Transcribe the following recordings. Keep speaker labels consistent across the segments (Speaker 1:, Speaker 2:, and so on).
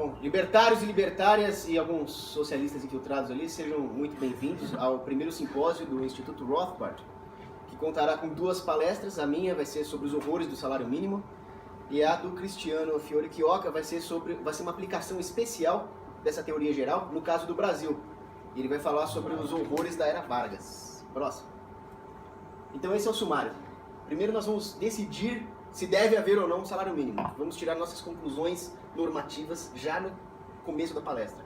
Speaker 1: Bom, libertários e libertárias e alguns socialistas infiltrados ali, sejam muito bem-vindos ao primeiro simpósio do Instituto Rothbard, que contará com 2 palestras. A minha vai ser sobre os horrores do salário mínimo e a do Cristiano Fiore Chioca vai ser uma aplicação especial dessa teoria geral no caso do Brasil. Ele vai falar sobre os horrores da Era Vargas. Próximo. Então esse é o sumário. Primeiro nós vamos decidir se deve haver ou não um salário mínimo. Vamos tirar nossas conclusões normativas já no começo da palestra.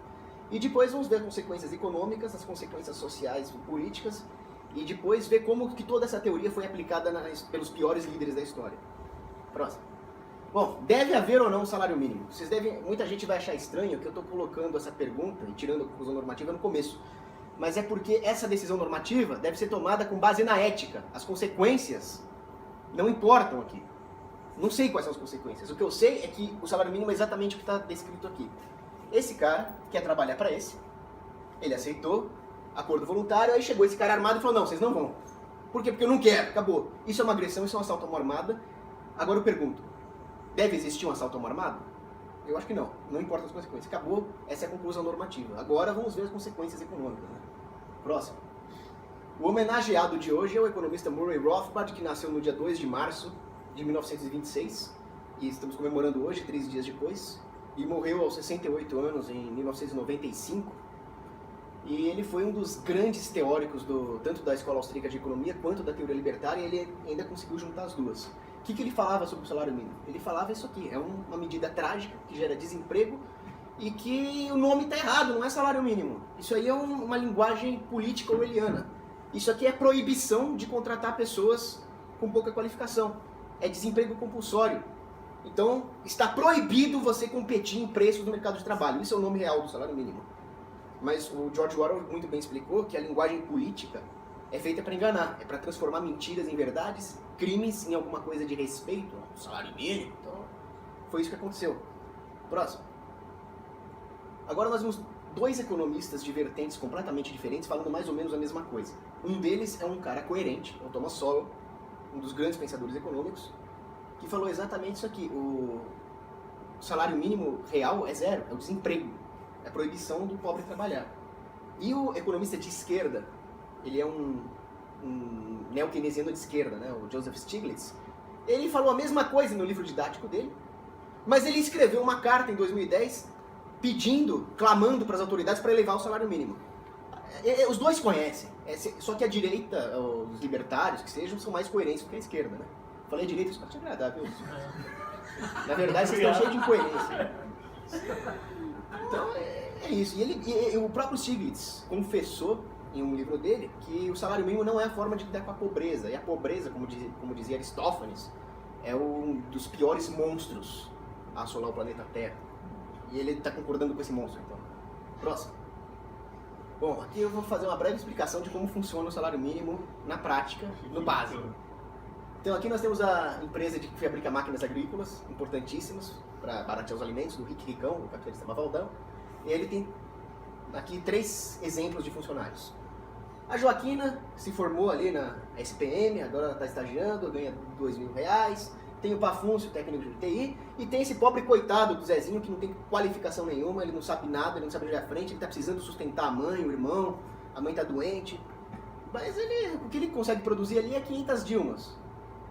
Speaker 1: E depois vamos ver as consequências econômicas, as consequências sociais e políticas, e depois ver como que toda essa teoria foi aplicada pelos piores líderes da história. Próximo. Bom, deve haver ou não um salário mínimo? Muita gente vai achar estranho que eu estou colocando essa pergunta e tirando a conclusão normativa no começo. Mas é porque essa decisão normativa deve ser tomada com base na ética. As consequências não importam aqui. Não sei quais são as consequências. O que eu sei é que o salário mínimo é exatamente o que está descrito aqui. Esse cara quer trabalhar para ele aceitou, acordo voluntário, aí chegou esse cara armado e falou, não, vocês não vão. Por quê? Porque eu não quero, acabou. Isso é uma agressão, isso é um assalto a mão armada. Agora eu pergunto, deve existir um assalto a mão armada? Eu acho que não, não importa as consequências. Acabou, essa é a conclusão normativa. Agora vamos ver as consequências econômicas. Né? Próximo. O homenageado de hoje é o economista Murray Rothbard, que nasceu no dia 2 de março de 1926, e estamos comemorando hoje, 3 dias depois, e morreu aos 68 anos em 1995. E ele foi um dos grandes teóricos tanto da escola austríaca de economia quanto da teoria libertária, e ele ainda conseguiu juntar as duas. O que ele falava sobre o salário mínimo? Ele falava isso aqui, é uma medida trágica que gera desemprego e que o nome está errado, não é salário mínimo. Isso aí é uma linguagem política orwelliana. Isso aqui é proibição de contratar pessoas com pouca qualificação. É desemprego compulsório. Então, está proibido você competir em preços no mercado de trabalho. Isso é o nome real do salário mínimo. Mas o George Orwell muito bem explicou que a linguagem política é feita para enganar. É para transformar mentiras em verdades, crimes em alguma coisa de respeito ao salário mínimo. Então, foi isso que aconteceu. Próximo. Agora nós vemos 2 economistas de vertentes completamente diferentes falando mais ou menos a mesma coisa. Um deles é um cara coerente, é o Thomas Sowell, um dos grandes pensadores econômicos, que falou exatamente isso aqui. O salário mínimo real é 0, é o desemprego, é a proibição do pobre trabalhar. E o economista de esquerda, ele é um neo-keynesiano de esquerda, né, o Joseph Stiglitz, ele falou a mesma coisa no livro didático dele, mas ele escreveu uma carta em 2010 clamando para as autoridades para elevar o salário mínimo. Os dois conhecem, só que a direita, os libertários que sejam, são mais coerentes do que a esquerda, né? Falei direita, isso pode te agradar, viu? Na verdade, vocês estão cheios de incoerência. Então, é isso. E o próprio Stiglitz confessou em um livro dele que o salário mínimo não é a forma de lidar com a pobreza. E a pobreza, como dizia Aristófanes, é um dos piores monstros a assolar o planeta Terra. E ele está concordando com esse monstro, então. Próximo. Bom, aqui eu vou fazer uma breve explicação de como funciona o salário mínimo na prática, no básico. Então aqui nós temos a empresa que fabrica máquinas agrícolas, importantíssimas, para baratear os alimentos, do Rick Ricão, o capitalista Mavaldão. E ele tem aqui 3 exemplos de funcionários. A Joaquina se formou ali na SPM, agora está estagiando, ganha R$2.000. Tem o Pafúncio, técnico de TI, e tem esse pobre coitado do Zezinho que não tem qualificação nenhuma, ele não sabe nada, ele não sabe onde ir à frente, ele está precisando sustentar a mãe, o irmão, a mãe está doente. Mas o que ele consegue produzir ali é 500 Dilmas.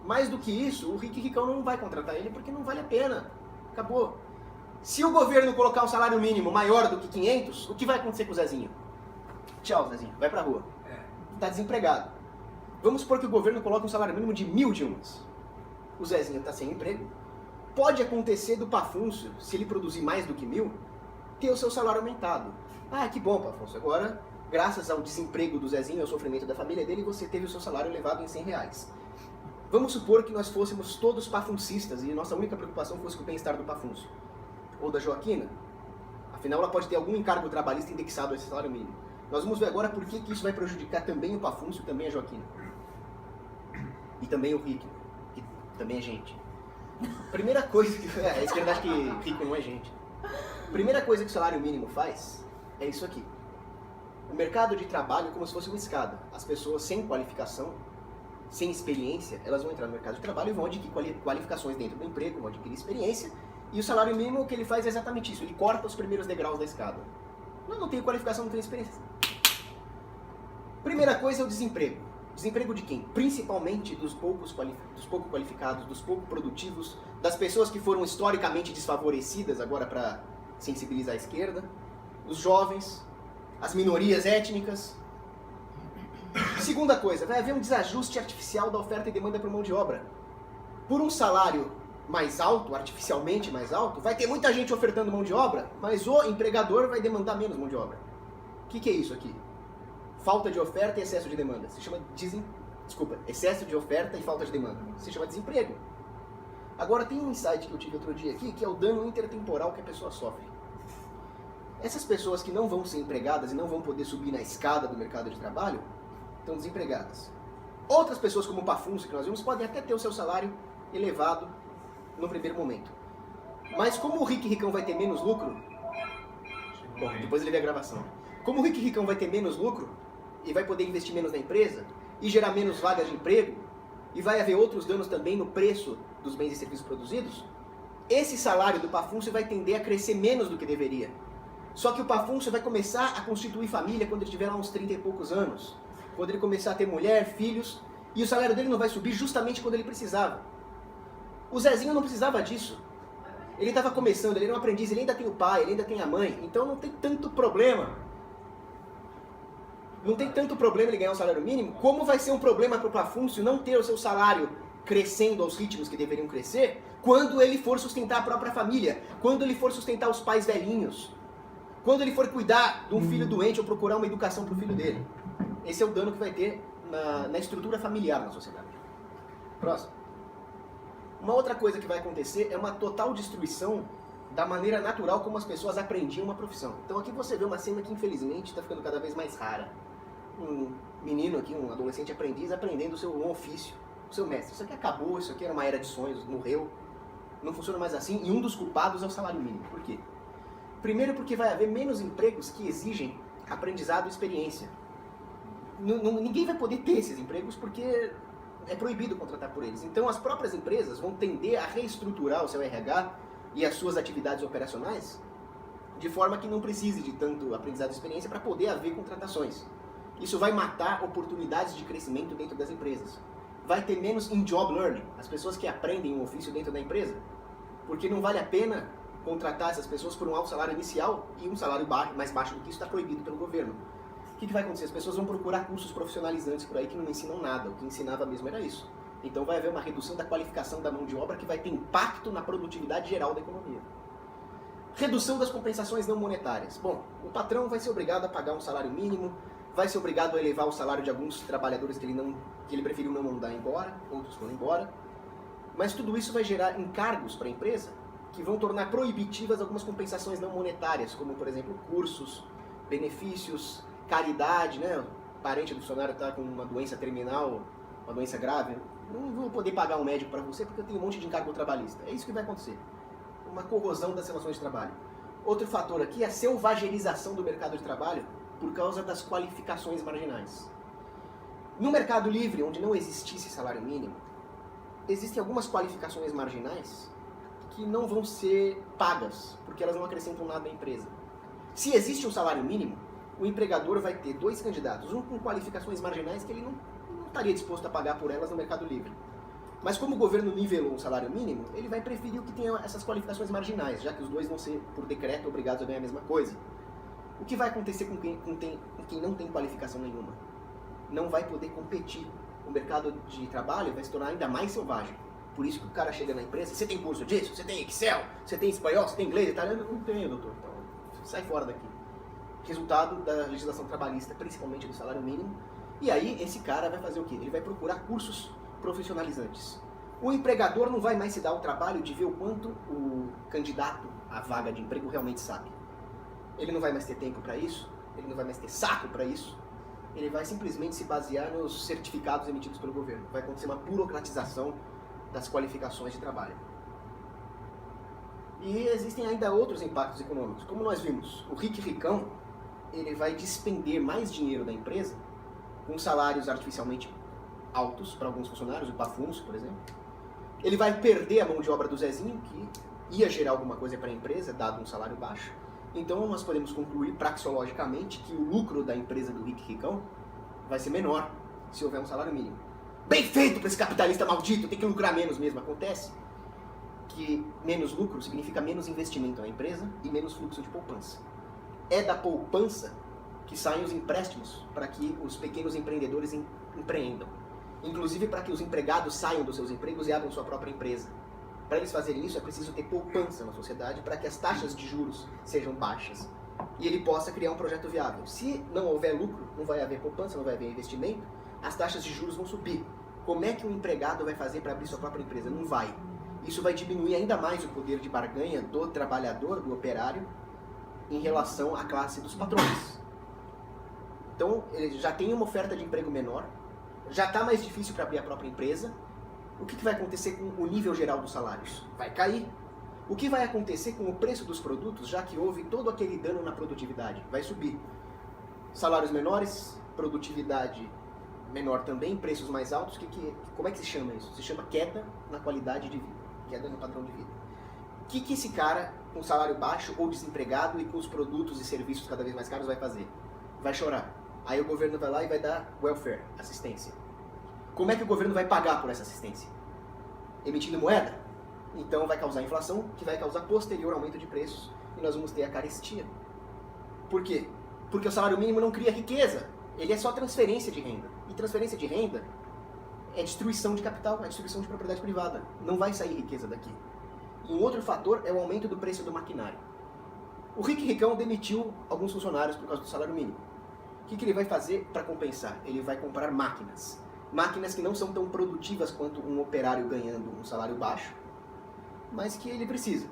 Speaker 1: Mais do que isso, o Rick Ricão não vai contratar ele porque não vale a pena. Acabou. Se o governo colocar um salário mínimo maior do que 500, o que vai acontecer com o Zezinho? Tchau, Zezinho, vai pra rua. Está desempregado. Vamos supor que o governo coloque um salário mínimo de 1.000 Dilmas. O Zezinho está sem emprego. Pode acontecer do Pafúncio, se ele produzir mais do que 1.000, ter o seu salário aumentado. Ah, que bom, Pafúncio. Agora, graças ao desemprego do Zezinho e ao sofrimento da família dele, você teve o seu salário elevado em R$100. Vamos supor que nós fôssemos todos pafuncistas e nossa única preocupação fosse com o bem-estar do Pafúncio. Ou da Joaquina. Afinal, ela pode ter algum encargo trabalhista indexado a esse salário mínimo. Nós vamos ver agora por que isso vai prejudicar também o Pafúncio e também a Joaquina. E também o Rick, que também é gente. Primeira coisa que... a esquerda acha que rico não é gente. Primeira coisa que o salário mínimo faz é isso aqui. O mercado de trabalho é como se fosse uma escada. As pessoas sem qualificação, sem experiência, elas vão entrar no mercado de trabalho e vão adquirir qualificações dentro do emprego, vão adquirir experiência, E o salário mínimo, o que ele faz é exatamente isso, ele corta os primeiros degraus da escada. Não tenho qualificação, não tenho experiência. Primeira coisa é o desemprego. Desemprego de quem? Principalmente dos pouco qualificados, dos pouco produtivos, das pessoas que foram historicamente desfavorecidas, agora para sensibilizar a esquerda, os jovens, as minorias étnicas. Segunda coisa, vai haver um desajuste artificial da oferta e demanda por mão de obra. Por um salário mais alto, artificialmente mais alto, vai ter muita gente ofertando mão de obra, mas o empregador vai demandar menos mão de obra. O que é isso aqui? Falta de oferta e excesso de demanda. Se chama excesso de oferta e falta de demanda. Se chama desemprego. Agora tem um insight que eu tive outro dia aqui, que é o dano intertemporal que a pessoa sofre. Essas pessoas que não vão ser empregadas e não vão poder subir na escada do mercado de trabalho, estão desempregadas. Outras pessoas, como o Pafuncio, que nós vimos, podem até ter o seu salário elevado no primeiro momento. Mas como o Ricão vai ter menos lucro... Bom, depois ele vê a gravação. Como o Ricão vai ter menos lucro e vai poder investir menos na empresa e gerar menos vagas de emprego e vai haver outros danos também no preço dos bens e serviços produzidos, esse salário do Pafuncio vai tender a crescer menos do que deveria. Só que o Pafuncio vai começar a constituir família quando ele tiver lá uns 30 e poucos anos. Quando ele começar a ter mulher, filhos, e o salário dele não vai subir justamente quando ele precisava. O Zezinho não precisava disso. Ele estava começando, ele era um aprendiz, ele ainda tem o pai, ele ainda tem a mãe, então não tem tanto problema. Não tem tanto problema ele ganhar um salário mínimo, como vai ser um problema para o Pafuncio não ter o seu salário crescendo aos ritmos que deveriam crescer, quando ele for sustentar a própria família, quando ele for sustentar os pais velhinhos, quando ele for cuidar de um filho doente ou procurar uma educação para o filho dele. Esse é o dano que vai ter na estrutura familiar na sociedade. Próximo. Uma outra coisa que vai acontecer é uma total destruição da maneira natural como as pessoas aprendiam uma profissão. Então aqui você vê uma cena que infelizmente está ficando cada vez mais rara. Um menino aqui, um adolescente aprendiz, aprendendo o seu ofício, o seu mestre. Isso aqui acabou, isso aqui era uma era de sonhos, morreu, não funciona mais assim, e um dos culpados é o salário mínimo. Por quê? Primeiro porque vai haver menos empregos que exigem aprendizado e experiência. Ninguém vai poder ter esses empregos porque é proibido contratar por eles. Então as próprias empresas vão tender a reestruturar o seu RH e as suas atividades operacionais de forma que não precise de tanto aprendizado e experiência para poder haver contratações. Isso vai matar oportunidades de crescimento dentro das empresas. Vai ter menos in-job learning, as pessoas que aprendem um ofício dentro da empresa, porque não vale a pena contratar essas pessoas por um alto salário inicial e um salário mais baixo do que isso está proibido pelo governo. O que vai acontecer? As pessoas vão procurar cursos profissionalizantes por aí que não ensinam nada, o que ensinava mesmo era isso. Então vai haver uma redução da qualificação da mão de obra que vai ter impacto na produtividade geral da economia. Redução das compensações não monetárias. Bom, o patrão vai ser obrigado a pagar um salário mínimo, vai ser obrigado a elevar o salário de alguns trabalhadores que ele preferiu não mandar embora, outros foram embora. Mas tudo isso vai gerar encargos para a empresa que vão tornar proibitivas algumas compensações não monetárias, como, por exemplo, cursos, benefícios, caridade, né? O parente do funcionário está com uma doença terminal, uma doença grave, não vou poder pagar um médico para você porque eu tenho um monte de encargo trabalhista. É isso que vai acontecer. Uma corrosão das relações de trabalho. Outro fator aqui é a selvagerização do mercado de trabalho por causa das qualificações marginais. No mercado livre, onde não existisse salário mínimo, existem algumas qualificações marginais que não vão ser pagas, porque elas não acrescentam nada à empresa. Se existe um salário mínimo, o empregador vai ter dois candidatos, um com qualificações marginais que ele não estaria disposto a pagar por elas no mercado livre. Mas como o governo nivelou o salário mínimo, ele vai preferir o que tenha essas qualificações marginais, já que os dois vão ser, por decreto, obrigados a ganhar a mesma coisa. O que vai acontecer com quem não tem qualificação nenhuma? Não vai poder competir. O mercado de trabalho vai se tornar ainda mais selvagem. Por isso que o cara chega na empresa, você tem curso disso? Você tem Excel? Você tem espanhol? Você tem inglês? Italiano? Não tenho, doutor. Então, sai fora daqui. Resultado da legislação trabalhista, principalmente do salário mínimo. E aí, esse cara vai fazer o quê? Ele vai procurar cursos profissionalizantes. O empregador não vai mais se dar o trabalho de ver o quanto o candidato à vaga de emprego realmente sabe. Ele não vai mais ter tempo para isso, ele não vai mais ter saco para isso, ele vai simplesmente se basear nos certificados emitidos pelo governo. Vai acontecer uma burocratização das qualificações de trabalho. E existem ainda outros impactos econômicos. Como nós vimos, o ricão, ele vai despender mais dinheiro da empresa com salários artificialmente altos para alguns funcionários, o Pafuncio, por exemplo. Ele vai perder a mão de obra do Zezinho, que ia gerar alguma coisa para a empresa, dado um salário baixo. Então nós podemos concluir praxeologicamente que o lucro da empresa do Rick Ricão vai ser menor se houver um salário mínimo. Bem feito para esse capitalista maldito, tem que lucrar menos mesmo. Acontece que menos lucro significa menos investimento na empresa e menos fluxo de poupança. É da poupança que saem os empréstimos para que os pequenos empreendedores empreendam. Inclusive para que os empregados saiam dos seus empregos e abram sua própria empresa. Para eles fazerem isso é preciso ter poupança na sociedade para que as taxas de juros sejam baixas e ele possa criar um projeto viável. Se não houver lucro, não vai haver poupança, não vai haver investimento, as taxas de juros vão subir. Como é que um empregado vai fazer para abrir sua própria empresa? Não vai. Isso vai diminuir ainda mais o poder de barganha do trabalhador, do operário, em relação à classe dos patrões. Então, ele já tem uma oferta de emprego menor, já está mais difícil para abrir a própria empresa. O que vai acontecer com o nível geral dos salários? Vai cair. O que vai acontecer com o preço dos produtos, já que houve todo aquele dano na produtividade? Vai subir. Salários menores, produtividade menor também, preços mais altos. Como é que se chama isso? Se chama queda na qualidade de vida, queda no padrão de vida. O que esse cara, com salário baixo ou desempregado e com os produtos e serviços cada vez mais caros, vai fazer? Vai chorar. Aí o governo vai lá e vai dar welfare, assistência. Como é que o governo vai pagar por essa assistência? Emitindo moeda? Então vai causar inflação, que vai causar posterior aumento de preços, e nós vamos ter a carestia. Por quê? Porque o salário mínimo não cria riqueza, ele é só transferência de renda. E transferência de renda é destruição de capital, é destruição de propriedade privada. Não vai sair riqueza daqui. E um outro fator é o aumento do preço do maquinário. O Rick Ricão demitiu alguns funcionários por causa do salário mínimo. O que ele vai fazer para compensar? Ele vai comprar máquinas. Máquinas que não são tão produtivas quanto um operário ganhando um salário baixo, mas que ele precisa.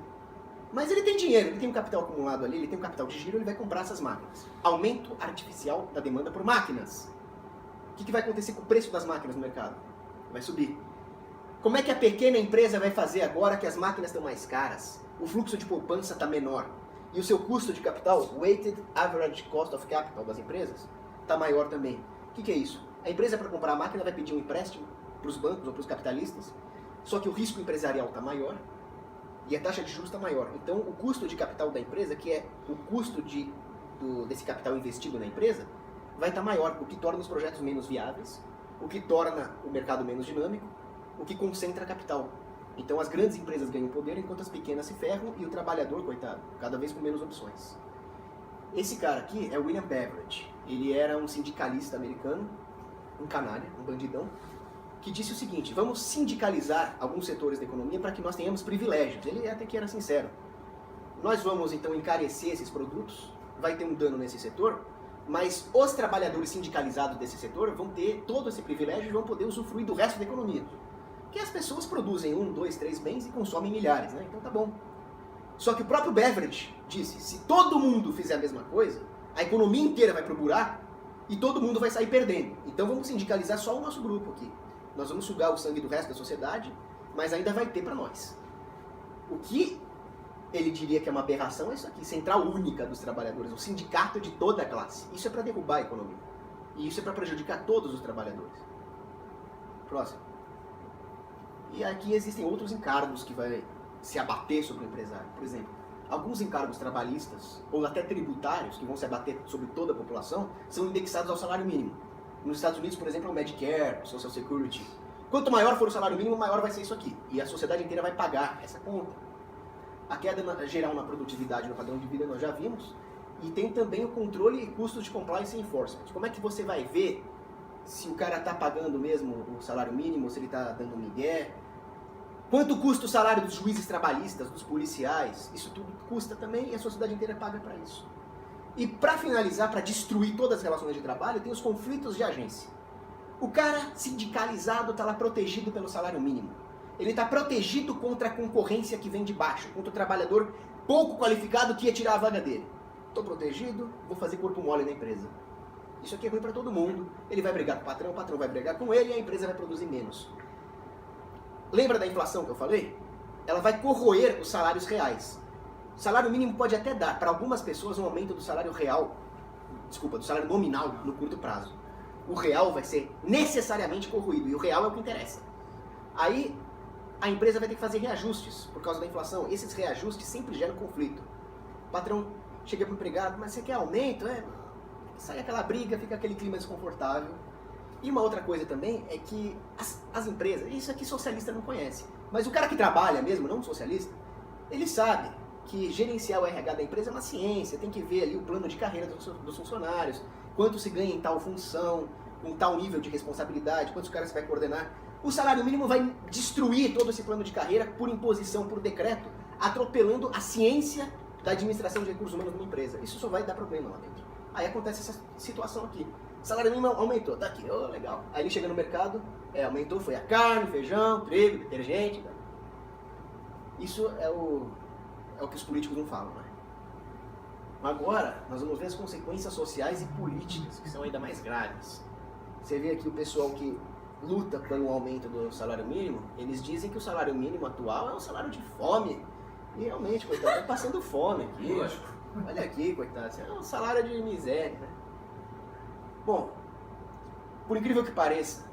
Speaker 1: Mas ele tem dinheiro, ele tem um capital acumulado ali, ele tem um capital de giro, ele vai comprar essas máquinas. Aumento artificial da demanda por máquinas. O que vai acontecer com o preço das máquinas no mercado? Vai subir. Como é que a pequena empresa vai fazer agora que as máquinas estão mais caras, o fluxo de poupança está menor e o seu custo de capital, Weighted Average Cost of Capital das empresas, está maior também? O que é isso? A empresa, para comprar a máquina, vai pedir um empréstimo para os bancos ou para os capitalistas, só que o risco empresarial está maior e a taxa de juros está maior. Então, o custo de capital da empresa, que é o custo desse capital investido na empresa, vai estar maior, o que torna os projetos menos viáveis, o que torna o mercado menos dinâmico, o que concentra capital. Então, as grandes empresas ganham poder, enquanto as pequenas se ferram e o trabalhador, coitado, cada vez com menos opções. Esse cara aqui é William Beveridge. Ele era um sindicalista americano, um canalha, um bandidão, que disse o seguinte: vamos sindicalizar alguns setores da economia para que nós tenhamos privilégios. Ele até que era sincero. Nós vamos então encarecer esses produtos, vai ter um dano nesse setor, mas os trabalhadores sindicalizados desse setor vão ter todo esse privilégio e vão poder usufruir do resto da economia. Porque as pessoas produzem 1, 2, 3 bens e consomem milhares, né? Então tá bom. Só que o próprio Beveridge disse: se todo mundo fizer a mesma coisa, a economia inteira vai pro buraco e todo mundo vai sair perdendo. Então vamos sindicalizar só o nosso grupo aqui. Nós vamos sugar o sangue do resto da sociedade, mas ainda vai ter para nós. O que ele diria que é uma aberração é isso aqui: central única dos trabalhadores, o sindicato de toda a classe. Isso é para derrubar a economia. E isso é para prejudicar todos os trabalhadores. Próximo. E aqui existem outros encargos que vai se abater sobre o empresário. Por exemplo, alguns encargos trabalhistas, ou até tributários, que vão se abater sobre toda a população, são indexados ao salário mínimo. Nos Estados Unidos, por exemplo, é o Medicare, o Social Security. Quanto maior for o salário mínimo, maior vai ser isso aqui. E a sociedade inteira vai pagar essa conta. A queda geral na produtividade, no padrão de vida, nós já vimos. E tem também o controle e custos de compliance e enforcement. Como é que você vai ver se o cara está pagando mesmo o salário mínimo, se ele está dando migué? Quanto custa o salário dos juízes trabalhistas, dos policiais? Isso tudo custa também e a sociedade inteira paga para isso. E para finalizar, para destruir todas as relações de trabalho, tem os conflitos de agência. O cara sindicalizado está lá protegido pelo salário mínimo. Ele está protegido contra a concorrência que vem de baixo, contra o trabalhador pouco qualificado que ia tirar a vaga dele. Estou protegido, vou fazer corpo mole na empresa. Isso aqui é ruim para todo mundo. Ele vai brigar com o patrão vai brigar com ele e a empresa vai produzir menos. Lembra da inflação que eu falei? Ela vai corroer os salários reais. O salário mínimo pode até dar, para algumas pessoas, um aumento do salário real, do salário nominal no curto prazo. O real vai ser necessariamente corroído, e o real é o que interessa. Aí, a empresa vai ter que fazer reajustes por causa da inflação. Esses reajustes sempre geram conflito. O patrão chega para o empregado, mas você quer aumento? Sai aquela briga, fica aquele clima desconfortável. E uma outra coisa também é que as empresas, isso aqui socialista não conhece, mas o cara que trabalha mesmo, não socialista, ele sabe que gerenciar o RH da empresa é uma ciência, tem que ver ali o plano de carreira dos funcionários, quanto se ganha em tal função, com tal nível de responsabilidade, quantos caras você vai coordenar. O salário mínimo vai destruir todo esse plano de carreira por imposição, por decreto, atropelando a ciência da administração de recursos humanos numa empresa. Isso só vai dar problema lá dentro. Aí acontece essa situação aqui. O salário mínimo aumentou, tá aqui, legal. Aí ele chega no mercado, aumentou, foi a carne, feijão, trigo, detergente. Tá? Isso é o que os políticos não falam, né? Agora, nós vamos ver as consequências sociais e políticas, que são ainda mais graves. Você vê aqui o pessoal que luta pelo aumento do salário mínimo, eles dizem que o salário mínimo atual é um salário de fome. E realmente, coitado, tá passando fome aqui.
Speaker 2: Lógico.
Speaker 1: Olha aqui, coitado, é um salário de miséria, né? Bom, por incrível que pareça,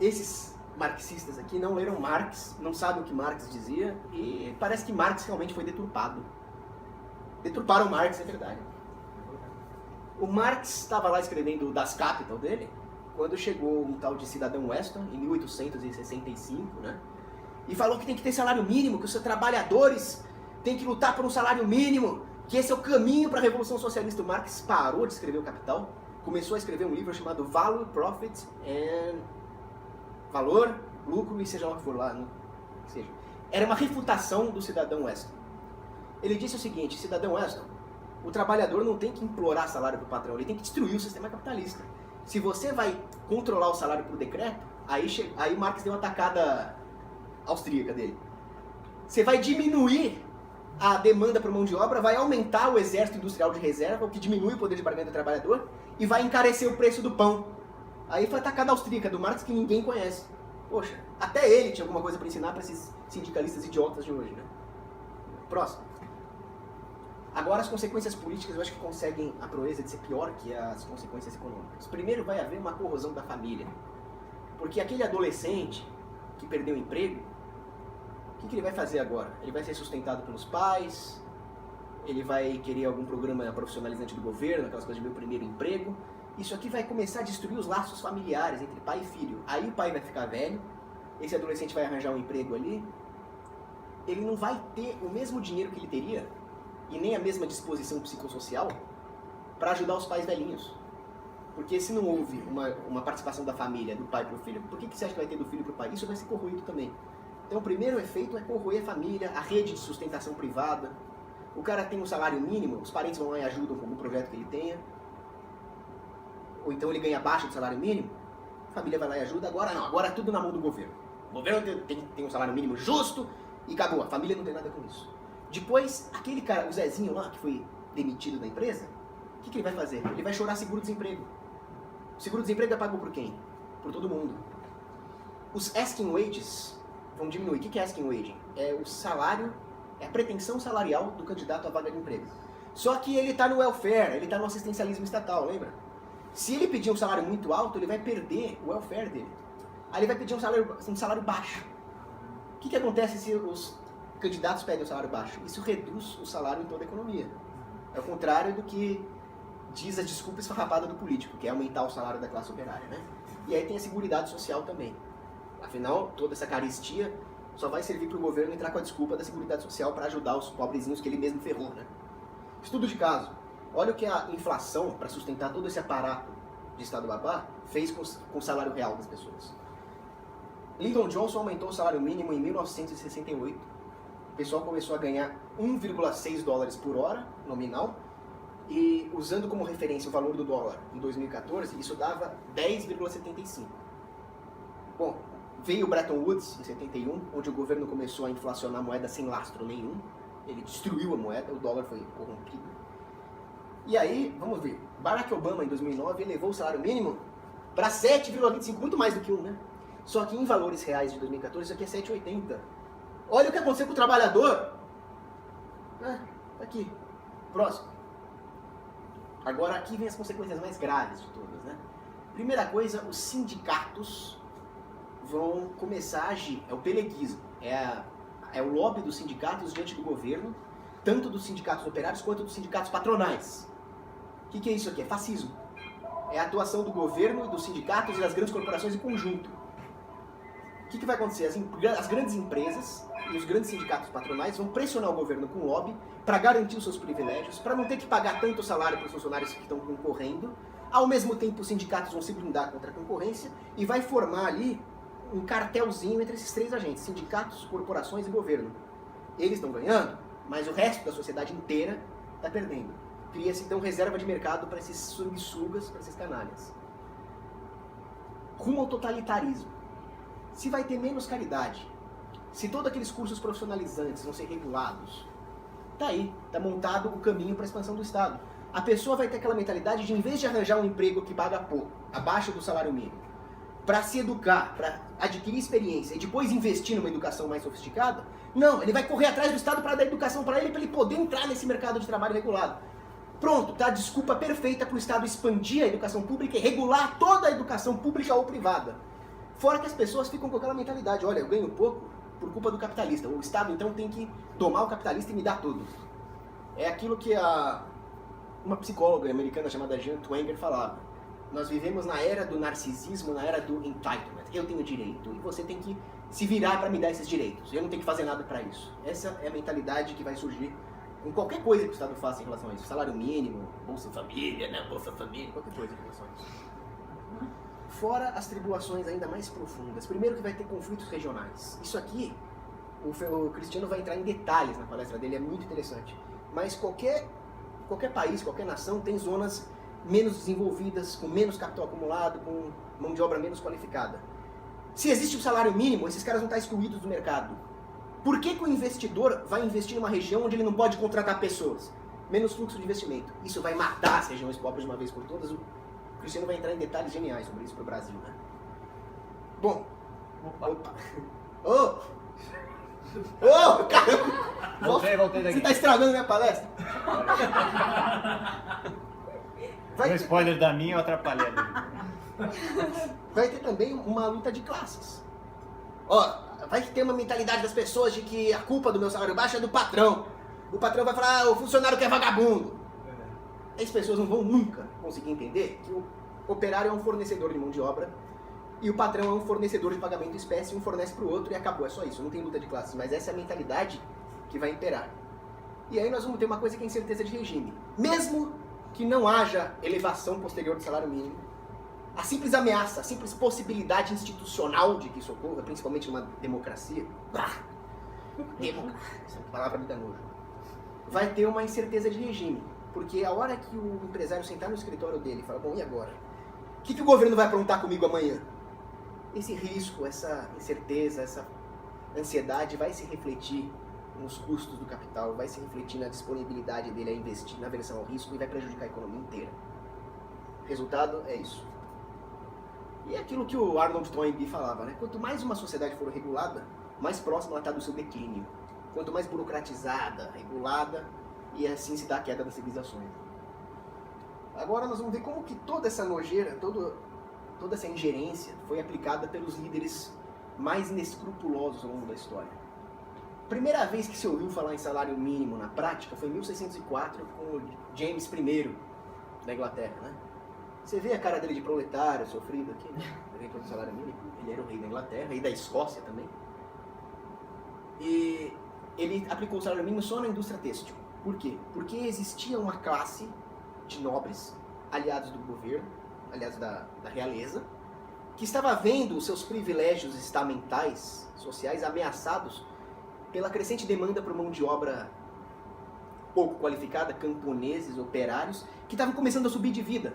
Speaker 1: esses marxistas aqui não leram Marx, não sabem o que Marx dizia, e parece que Marx realmente foi deturpado. Deturparam Marx, é verdade. O Marx estava lá escrevendo o Das Kapital dele, quando chegou um tal de cidadão Weston, em 1865, né? E falou que tem que ter salário mínimo, que os trabalhadores têm que lutar por um salário mínimo, que esse é o caminho para a Revolução Socialista. O Marx parou de escrever o Capital, começou a escrever um livro chamado Value, Profit and... Valor, lucro e seja lá o que for lá. Né? Seja, era uma refutação do cidadão Weston. Ele disse o seguinte: cidadão Weston, o trabalhador não tem que implorar salário para o patrão, ele tem que destruir o sistema capitalista. Se você vai controlar o salário por decreto, aí o Marx deu uma tacada austríaca dele. Você vai diminuir a demanda por mão de obra, vai aumentar o exército industrial de reserva, o que diminui o poder de barganha do trabalhador, e vai encarecer o preço do pão. Aí foi a tacada austríaca do Marx que ninguém conhece. Poxa, até ele tinha alguma coisa para ensinar para esses sindicalistas idiotas de hoje, né? Próximo. Agora as consequências políticas eu acho que conseguem a proeza de ser pior que as consequências econômicas. Primeiro vai haver uma corrosão da família. Porque aquele adolescente que perdeu o emprego, o que ele vai fazer agora? Ele vai ser sustentado pelos pais, ele vai querer algum programa profissionalizante do governo, aquelas coisas de meu primeiro emprego. Isso aqui vai começar a destruir os laços familiares entre pai e filho. Aí o pai vai ficar velho, esse adolescente vai arranjar um emprego ali, ele não vai ter o mesmo dinheiro que ele teria, e nem a mesma disposição psicossocial, para ajudar os pais velhinhos. Porque se não houve uma participação da família, do pai para o filho, por que você acha que vai ter do filho para o pai? Isso vai ser corroído também. Então o primeiro efeito é corroer a família, a rede de sustentação privada. O cara tem um salário mínimo, os parentes vão lá e ajudam com algum projeto que ele tenha. Ou então ele ganha abaixo do salário mínimo, a família vai lá e ajuda. Agora não, agora é tudo na mão do governo. O governo tem um salário mínimo justo e acabou, a família não tem nada com isso. Depois, aquele cara, o Zezinho lá, que foi demitido da empresa, o que ele vai fazer? Ele vai chorar seguro-desemprego. O seguro-desemprego é pago por quem? Por todo mundo. Os asking wages vão diminuir. O que é asking wage? É o salário, é a pretensão salarial do candidato à vaga de emprego. Só que ele está no welfare, ele está no assistencialismo estatal, lembra? Se ele pedir um salário muito alto, ele vai perder o welfare dele. Aí ele vai pedir um salário baixo. O que acontece se os candidatos pedem um salário baixo? Isso reduz o salário em toda a economia. É o contrário do que diz a desculpa esfarrapada do político, que é aumentar o salário da classe operária, né? E aí tem a Seguridade Social também. Afinal, toda essa carestia só vai servir para o governo entrar com a desculpa da Seguridade Social para ajudar os pobrezinhos que ele mesmo ferrou, né? Estudo de caso. Olha o que a inflação, para sustentar todo esse aparato de Estado babá, fez com o salário real das pessoas. Lyndon Johnson aumentou o salário mínimo em 1968. O pessoal começou a ganhar 1,6 dólares por hora, nominal, e usando como referência o valor do dólar em 2014, isso dava 10,75. Bom, veio o Bretton Woods em 71, onde o governo começou a inflacionar a moeda sem lastro nenhum. Ele destruiu a moeda, o dólar foi corrompido. E aí, vamos ver, Barack Obama em 2009 elevou o salário mínimo para 7,25, muito mais do que né? Só que em valores reais de 2014 isso aqui é 7,80. Olha o que aconteceu com o trabalhador. Tá aqui. Próximo. Agora aqui vem as consequências mais graves de todas, né? Primeira coisa, os sindicatos vão começar a agir. É o peleguismo. É o lobby dos sindicatos diante do governo, tanto dos sindicatos operários quanto dos sindicatos patronais. O que é isso aqui? É fascismo. É a atuação do governo, dos sindicatos e das grandes corporações em conjunto. O que vai acontecer? As grandes empresas e os grandes sindicatos patronais vão pressionar o governo com lobby para garantir os seus privilégios, para não ter que pagar tanto salário para os funcionários que estão concorrendo. Ao mesmo tempo, os sindicatos vão se blindar contra a concorrência e vai formar ali um cartelzinho entre esses três agentes, sindicatos, corporações e governo. Eles estão ganhando, mas o resto da sociedade inteira está perdendo. Cria-se então reserva de mercado para esses sanguessugas, para esses canalhas. Rumo ao totalitarismo. Se vai ter menos caridade, se todos aqueles cursos profissionalizantes vão ser regulados, tá aí, tá montado o caminho para a expansão do Estado. A pessoa vai ter aquela mentalidade de, em vez de arranjar um emprego que paga pouco, abaixo do salário mínimo, para se educar, para adquirir experiência e depois investir numa educação mais sofisticada, não, ele vai correr atrás do Estado para dar educação para ele poder entrar nesse mercado de trabalho regulado. Pronto, tá a desculpa perfeita para o Estado expandir a educação pública e regular toda a educação pública ou privada. Fora que as pessoas ficam com aquela mentalidade, olha, eu ganho pouco por culpa do capitalista, o Estado então tem que domar o capitalista e me dar tudo. É aquilo que uma psicóloga americana chamada Jean Twanger falava. Nós vivemos na era do narcisismo, na era do entitlement. Eu tenho direito e você tem que se virar para me dar esses direitos. Eu não tenho que fazer nada para isso. Essa é a mentalidade que vai surgir com qualquer coisa que o Estado faça em relação a isso. Salário mínimo, Bolsa Família, né? Bolsa Família, qualquer coisa em relação a isso. Fora as tribulações ainda mais profundas. Primeiro que vai ter conflitos regionais. Isso aqui, o Cristiano vai entrar em detalhes na palestra dele, é muito interessante. Mas qualquer país, qualquer nação tem zonas menos desenvolvidas, com menos capital acumulado, com mão de obra menos qualificada. Se existe o salário mínimo, esses caras vão estar excluídos do mercado. Por que o investidor vai investir numa região onde ele não pode contratar pessoas? Menos fluxo de investimento. Isso vai matar as regiões pobres de uma vez por todas. O Cristiano vai entrar em detalhes geniais sobre isso para o Brasil, né? Bom. Opa! Ô! Ô, caramba!
Speaker 2: Voltei daqui.
Speaker 1: Você está estragando minha palestra?
Speaker 2: Um spoiler da minha, eu atrapalhei a dele.
Speaker 1: Vai ter também uma luta de classes. Ó, vai ter uma mentalidade das pessoas de que a culpa do meu salário baixo é do patrão. O patrão vai falar, o funcionário que é vagabundo. As pessoas não vão nunca conseguir entender que o operário é um fornecedor de mão de obra e o patrão é um fornecedor de pagamento em espécie, um fornece para o outro e acabou, é só isso, não tem luta de classes, mas essa é a mentalidade que vai imperar. E aí nós vamos ter uma coisa que é incerteza de regime. Mesmo que não haja elevação posterior do salário mínimo, a simples ameaça, a simples possibilidade institucional de que isso ocorra, principalmente numa democracia, essa palavra me dá nojo, vai ter uma incerteza de regime. Porque a hora que o empresário sentar no escritório dele e falar, bom, e agora? O que o governo vai aprontar comigo amanhã? Esse risco, essa incerteza, essa ansiedade vai se refletir nos custos do capital, vai se refletir na disponibilidade dele a investir, na aversão ao risco e vai prejudicar a economia inteira. O resultado é isso. E é aquilo que o Arnold Toynbee falava, né? Quanto mais uma sociedade for regulada, mais próxima ela está do seu declínio. Quanto mais burocratizada, regulada, e assim se dá a queda das civilizações. Agora nós vamos ver como que toda essa nojeira, toda essa ingerência foi aplicada pelos líderes mais inescrupulosos ao longo da história. Primeira vez que se ouviu falar em salário mínimo na prática foi em 1604 com o James I da Inglaterra, né? Você vê a cara dele de proletário, sofrido aqui, né? Inventor do salário mínimo. Ele era o rei da Inglaterra e da Escócia também. E ele aplicou o salário mínimo só na indústria têxtil. Por quê? Porque existia uma classe de nobres, aliados do governo, aliados da realeza, que estava vendo os seus privilégios estamentais, sociais, ameaçados pela crescente demanda por mão de obra pouco qualificada, camponeses, operários, que estavam começando a subir de vida.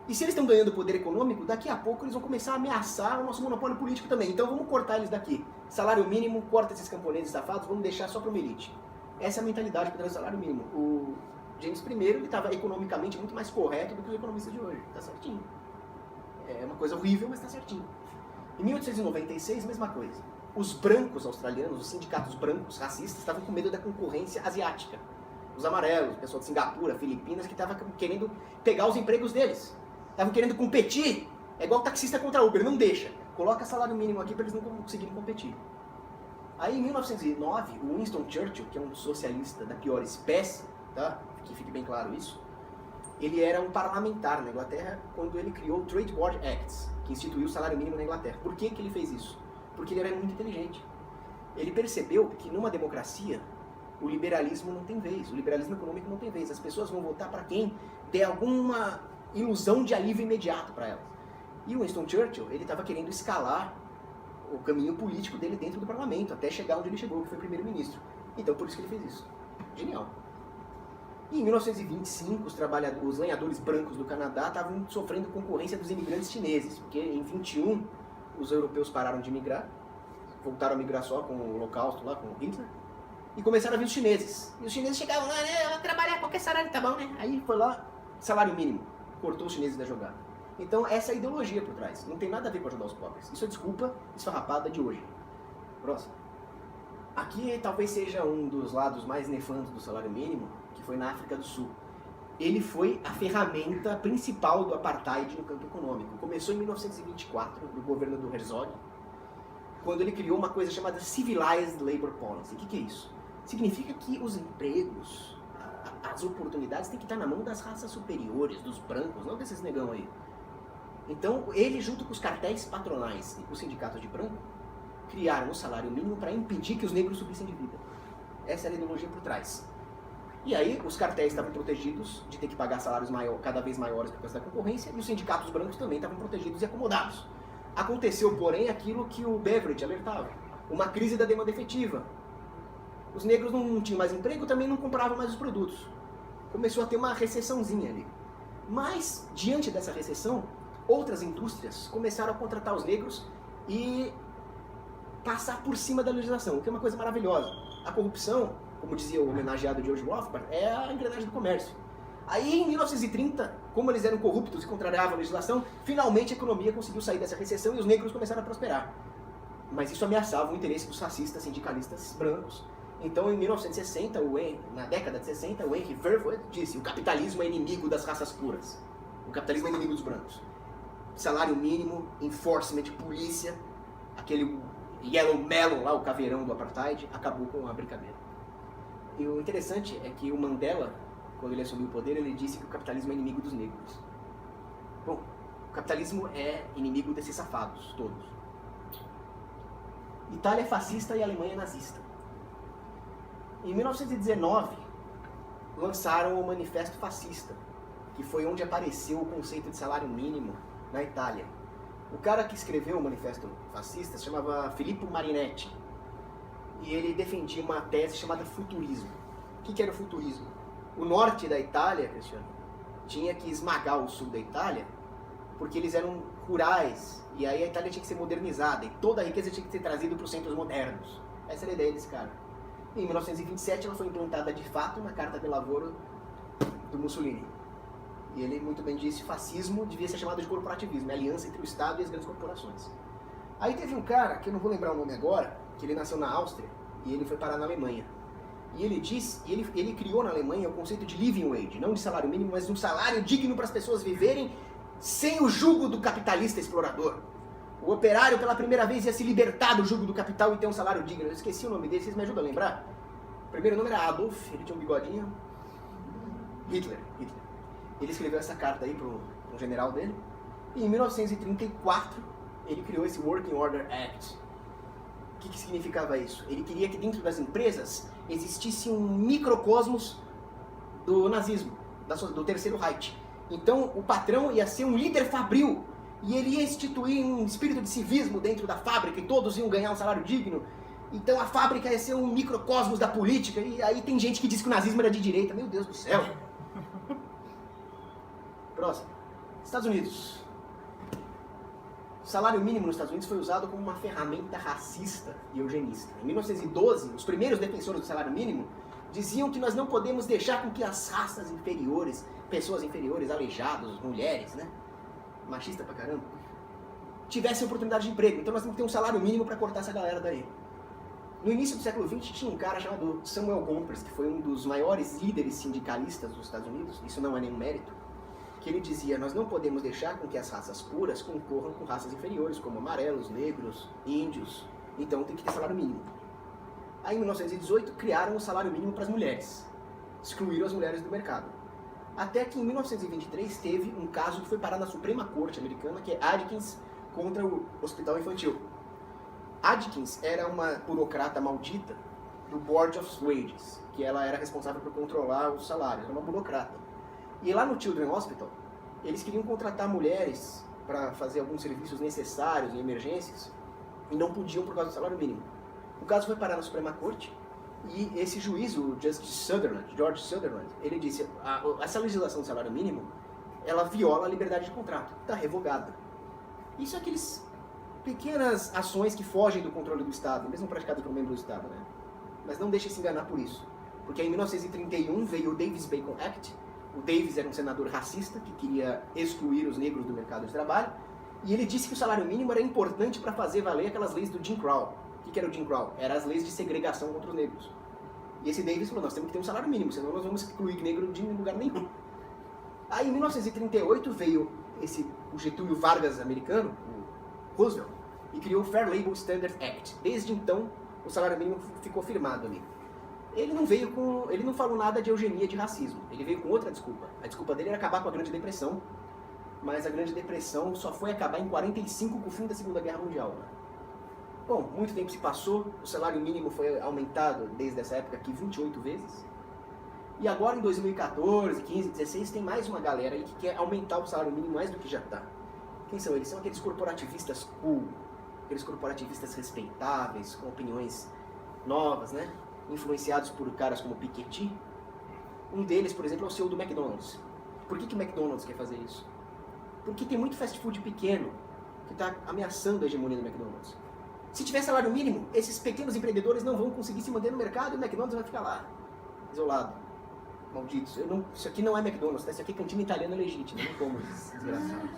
Speaker 1: E se eles estão ganhando poder econômico, daqui a pouco eles vão começar a ameaçar o nosso monopólio político também. Então vamos cortar eles daqui. Salário mínimo, corta esses camponeses safados, vamos deixar só para uma elite. Essa é a mentalidade por trás do salário mínimo. O James I ele estava economicamente muito mais correto do que os economistas de hoje. Está certinho. É uma coisa horrível, mas está certinho. Em 1896, mesma coisa. Os brancos australianos, os sindicatos brancos racistas, estavam com medo da concorrência asiática. Os amarelos, o pessoal de Singapura, Filipinas, que estavam querendo pegar os empregos deles. Estavam querendo competir. É igual taxista contra Uber, não deixa. Coloca salário mínimo aqui para eles não conseguirem competir. Aí em 1909, o Winston Churchill, que é um socialista da pior espécie, tá? Que fique bem claro isso, ele era um parlamentar na Inglaterra quando ele criou o Trade Board Acts, que instituiu o salário mínimo na Inglaterra. Por que ele fez isso? Porque ele era muito inteligente. Ele percebeu que numa democracia o liberalismo não tem vez, o liberalismo econômico não tem vez. As pessoas vão votar para quem der alguma ilusão de alívio imediato para elas. E o Winston Churchill, ele estava querendo escalar o caminho político dele dentro do parlamento, até chegar onde ele chegou, que foi primeiro-ministro. Então, por isso que ele fez isso. Genial. E em 1925, os lenhadores brancos do Canadá estavam sofrendo concorrência dos imigrantes chineses, porque em 21 os europeus pararam de migrar, voltaram a migrar só com o Holocausto lá, com o Hitler, e começaram a vir os chineses. E os chineses chegavam lá, né, trabalhar qualquer salário tá bom, né? Aí foi lá, salário mínimo, cortou os chineses da jogada. Então essa é a ideologia por trás, não tem nada a ver com ajudar os pobres. Isso é desculpa esfarrapada de hoje. Próximo. Aqui talvez seja um dos lados mais nefandos do salário mínimo, que foi na África do Sul. Ele foi a ferramenta principal do apartheid no campo econômico. Começou em 1924, do governo do Herzog, quando ele criou uma coisa chamada Civilized Labor Policy. O que é isso? Significa que os empregos, as oportunidades têm que estar na mão das raças superiores, dos brancos, não desses negão aí. Então, ele, junto com os cartéis patronais e com os sindicatos de branco, criaram o salário mínimo para impedir que os negros subissem de vida. Essa era a ideologia por trás. E aí, os cartéis estavam protegidos de ter que pagar salários cada vez maiores por causa da concorrência, e os sindicatos brancos também estavam protegidos e acomodados. Aconteceu, porém, aquilo que o Beveridge alertava, uma crise da demanda efetiva. Os negros não tinham mais emprego, também não compravam mais os produtos. Começou a ter uma recessãozinha ali. Mas, diante dessa recessão, outras indústrias começaram a contratar os negros e passar por cima da legislação, o que é uma coisa maravilhosa. A corrupção, como dizia o homenageado George Rothbard, é a engrenagem do comércio. Aí, em 1930, como eles eram corruptos e contrariavam a legislação, finalmente a economia conseguiu sair dessa recessão e os negros começaram a prosperar. Mas isso ameaçava o interesse dos racistas sindicalistas brancos. Então, em 1960, na década de 60, o Henry Verwoerd disse: o capitalismo é inimigo das raças puras. O capitalismo é inimigo dos brancos. Salário mínimo, enforcement, polícia, aquele Yellow Melon lá, o caveirão do apartheid, acabou com a brincadeira. E o interessante é que o Mandela, quando ele assumiu o poder, ele disse que o capitalismo é inimigo dos negros. Bom, o capitalismo é inimigo desses safados, todos. Itália é fascista e a Alemanha é nazista. Em 1919, lançaram o Manifesto Fascista, que foi onde apareceu o conceito de salário mínimo na Itália. O cara que escreveu o Manifesto Fascista se chamava Filippo Marinetti, e ele defendia uma tese chamada futurismo. O que era o futurismo? O norte da Itália, Cristiano, tinha que esmagar o sul da Itália, porque eles eram rurais, e aí a Itália tinha que ser modernizada, e toda a riqueza tinha que ser trazida para os centros modernos. Essa era a ideia desse cara. Em 1927 ela foi implantada de fato na Carta del Lavoro do Mussolini. E ele muito bem disse: fascismo devia ser chamado de corporativismo, é a aliança entre o Estado e as grandes corporações. Aí teve um cara, que eu não vou lembrar o nome agora, que ele nasceu na Áustria e ele foi parar na Alemanha. E ele disse, ele criou na Alemanha o conceito de living wage, não de salário mínimo, mas de um salário digno para as pessoas viverem sem o jugo do capitalista explorador. O operário pela primeira vez ia se libertar do jugo do capital e ter um salário digno. Eu esqueci o nome dele, vocês me ajudam a lembrar? O primeiro nome era Adolf, ele tinha um bigodinho. Hitler. Ele escreveu essa carta aí pro general dele. E em 1934 ele criou esse Working Order Act. O que significava isso? Ele queria que dentro das empresas existisse um microcosmos do nazismo, do Terceiro Reich. Então o patrão ia ser um líder fabril e ele ia instituir um espírito de civismo dentro da fábrica e todos iam ganhar um salário digno. Então a fábrica ia ser um microcosmos da política, e aí tem gente que diz que o nazismo era de direita. Meu Deus do céu! Próximo. Estados Unidos. O salário mínimo nos Estados Unidos foi usado como uma ferramenta racista e eugenista. Em 1912, os primeiros defensores do salário mínimo diziam que nós não podemos deixar com que as raças inferiores, pessoas inferiores, aleijados, mulheres, né? Machista pra caramba, tivessem oportunidade de emprego. Então nós temos que ter um salário mínimo para cortar essa galera daí. No início do século XX tinha um cara chamado Samuel Gompers, que foi um dos maiores líderes sindicalistas dos Estados Unidos, isso não é nenhum mérito, que ele dizia: nós não podemos deixar com que as raças puras concorram com raças inferiores, como amarelos, negros, índios, então tem que ter salário mínimo. Aí em 1918 criaram o salário mínimo para as mulheres. Excluíram as mulheres do mercado. Até que em 1923 teve um caso que foi parar na Suprema Corte americana, que é Adkins contra o Hospital Infantil. Adkins era uma burocrata maldita do Board of Wages, que ela era responsável por controlar os salários, era uma burocrata. E lá no Children's Hospital, eles queriam contratar mulheres para fazer alguns serviços necessários em emergências e não podiam por causa do salário mínimo. O caso foi parar na Suprema Corte e esse juiz, o George Sutherland, ele disse: essa legislação do salário mínimo, ela viola a liberdade de contrato, está revogada. Isso é aqueles pequenas ações que fogem do controle do Estado, mesmo praticadas por um membro do Estado, né? Mas não deixe se enganar por isso. Porque em 1931 veio o Davis-Bacon Act. O Davis era um senador racista que queria excluir os negros do mercado de trabalho. E ele disse que o salário mínimo era importante para fazer valer aquelas leis do Jim Crow. O que era o Jim Crow? Eram as leis de segregação contra os negros. E esse Davis falou: nós temos que ter um salário mínimo, senão nós vamos excluir negro de lugar nenhum. Aí em 1938 veio o Getúlio Vargas americano, o Roosevelt, e criou o Fair Labor Standards Act. Desde então, o salário mínimo ficou firmado ali. Ele não falou nada de eugenia, de racismo. Ele veio com outra desculpa. A desculpa dele era acabar com a Grande Depressão, mas a Grande Depressão só foi acabar em 45 com o fim da Segunda Guerra Mundial, né? Bom, muito tempo se passou, o salário mínimo foi aumentado desde essa época aqui 28 vezes. E agora em 2014, 15, 16, tem mais uma galera aí que quer aumentar o salário mínimo mais do que já está. Quem são eles? São aqueles corporativistas cool, aqueles corporativistas respeitáveis, com opiniões novas, né? Influenciados por caras como Piketty. Um deles, por exemplo, é o CEO do McDonald's. Por que o McDonald's quer fazer isso? Porque tem muito fast food pequeno que está ameaçando a hegemonia do McDonald's. Se tiver salário mínimo, esses pequenos empreendedores não vão conseguir se manter no mercado e o McDonald's vai ficar lá, isolado. Malditos. Isso aqui não é McDonald's, tá? Isso aqui é cantina italiana legítima, não como desgraçados.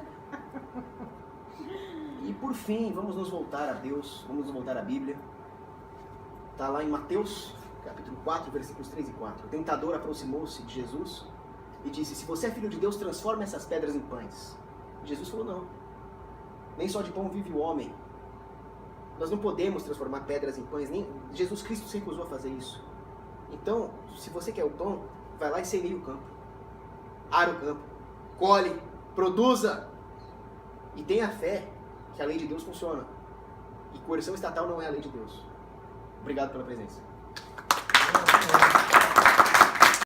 Speaker 1: E por fim, vamos nos voltar a Deus, vamos nos voltar à Bíblia. Está lá em Mateus, capítulo 4, versículos 3 e 4. O tentador aproximou-se de Jesus e disse: se você é filho de Deus, transforma essas pedras em pães. Jesus falou: não. Nem só de pão vive o homem. Nós não podemos transformar pedras em pães. Nem Jesus Cristo se recusou a fazer isso. Então, se você quer o pão, vai lá e semeia o campo. Ara o campo. Colhe. Produza. E tenha fé que a lei de Deus funciona. E coerção estatal não é a lei de Deus. Obrigado pela presença.